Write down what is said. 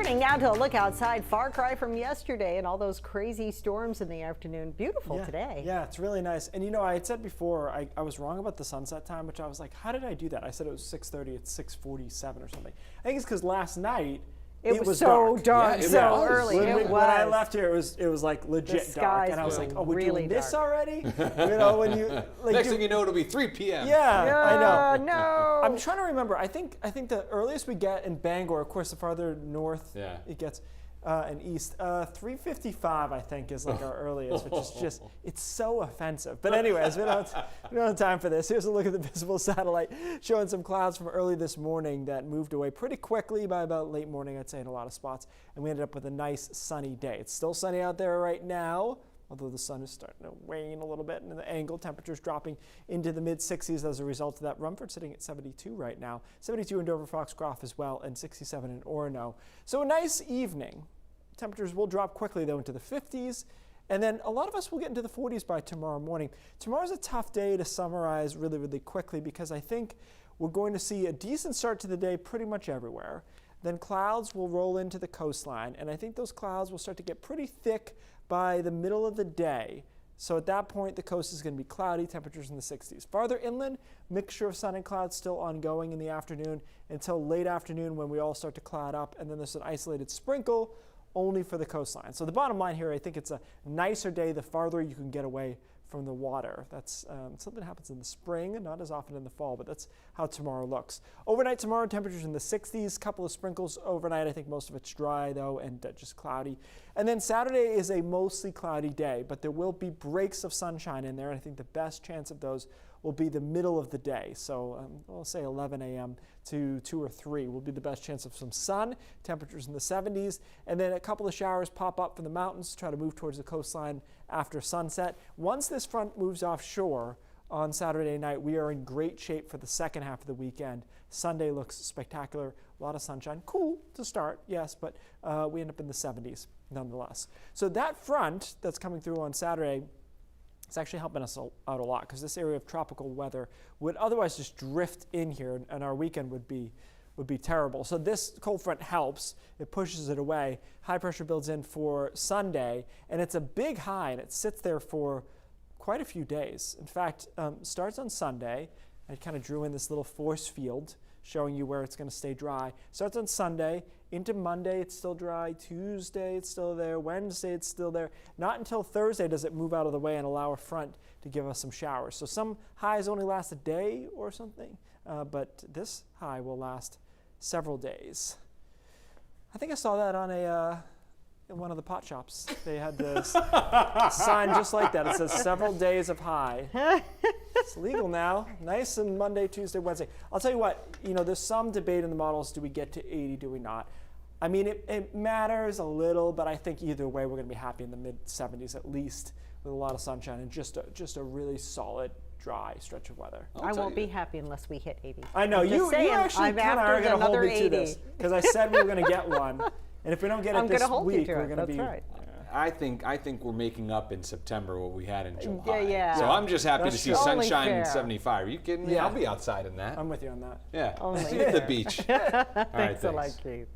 morning. Now to a look outside. Far cry from yesterday and all those crazy storms in the afternoon. Beautiful today. Yeah, it's really nice. And you know, I had said before, I was wrong about the sunset time, which I was like, how did I do that? I said it was 6:30, it's 6:47 or something. I think it's because last night, it was so dark, Yeah, so early. When I left here, it was like legit dark, and I was like, "Oh, we're really doing this dark. already?" You know, when you like Next thing you know, it'll be 3 p.m. Yeah, I know. No. I'm trying to remember. I think the earliest we get in Bangor, of course, the farther north it gets, and east, 3:55 I think is like our earliest, which is just it's so offensive. But anyways, we don't have time for this. Here's a look at the visible satellite showing some clouds from early this morning that moved away pretty quickly by about late morning, I'd say, in a lot of spots, and we ended up with a nice sunny day. It's still sunny out there right now, although the sun is starting to wane a little bit, and the angle temperatures dropping into the mid-60s as a result of that. Rumford sitting at 72 right now, 72 in Dover, Foxcroft as well, and 67 in Orono. So a nice evening. Temperatures will drop quickly, though, into the 50s, and then a lot of us will get into the 40s by tomorrow morning. Tomorrow's a tough day to summarize really, really quickly because I think we're going to see a decent start to the day pretty much everywhere. Then clouds will roll into the coastline, and I think those clouds will start to get pretty thick by the middle of the day. So at that point, the coast is going to be cloudy, temperatures in the 60s. Farther inland, mixture of sun and clouds still ongoing in the afternoon until late afternoon when we all start to cloud up, and then there's an isolated sprinkle only for the coastline. So the bottom line here, I think it's a nicer day the farther you can get away from the water. That's something that happens in the spring, not as often in the fall, but that's how tomorrow looks. Overnight tomorrow, temperatures in the 60s, couple of sprinkles overnight. I think most of it's dry though and just cloudy. And then Saturday is a mostly cloudy day, but there will be breaks of sunshine in there. And I think the best chance of those will be the middle of the day. So I'll say 11 a.m. to 2 or 3 will be the best chance of some sun, temperatures in the 70s, and then a couple of showers pop up from the mountains, try to move towards the coastline after sunset. Once this front moves offshore on Saturday night, we are in great shape for the second half of the weekend. Sunday looks spectacular, a lot of sunshine, cool to start, yes, but we end up in the 70s nonetheless. So that front that's coming through on Saturday, it's actually helping us out a lot because this area of tropical weather would otherwise just drift in here, and our weekend would be terrible. So this cold front helps. It pushes it away. High pressure builds in for Sunday, and it's a big high, and it sits there for quite a few days. In fact, starts on Sunday. I kind of drew in this little force field showing you where it's going to stay dry. Starts on Sunday, into Monday it's still dry, Tuesday it's still there, Wednesday it's still there. Not until Thursday does it move out of the way and allow a front to give us some showers. So some highs only last a day or something, but this high will last several days. I think I saw that on in one of the pot shops. They had this sign just like that. It says several days of high. It's legal now. Nice and Monday, Tuesday, Wednesday. I'll tell you what, there's some debate in the models. Do we get to 80? Do we not? I mean, it matters a little, but I think either way we're going to be happy in the mid-70s at least with a lot of sunshine and just a really solid, dry stretch of weather. I won't be happy unless we hit 80. I know. You actually kind of are going to hold me to this because I said we were going to get one. And if we don't get it this week, we're going to be... Right. I think we're making up in September what we had in July. Yeah. So I'm just happy to see sunshine in fair. 75. Are you kidding me? Yeah. I'll be outside in that. I'm with you on that. Yeah. Only See you at the beach. All right, Thanks a lot, Keith.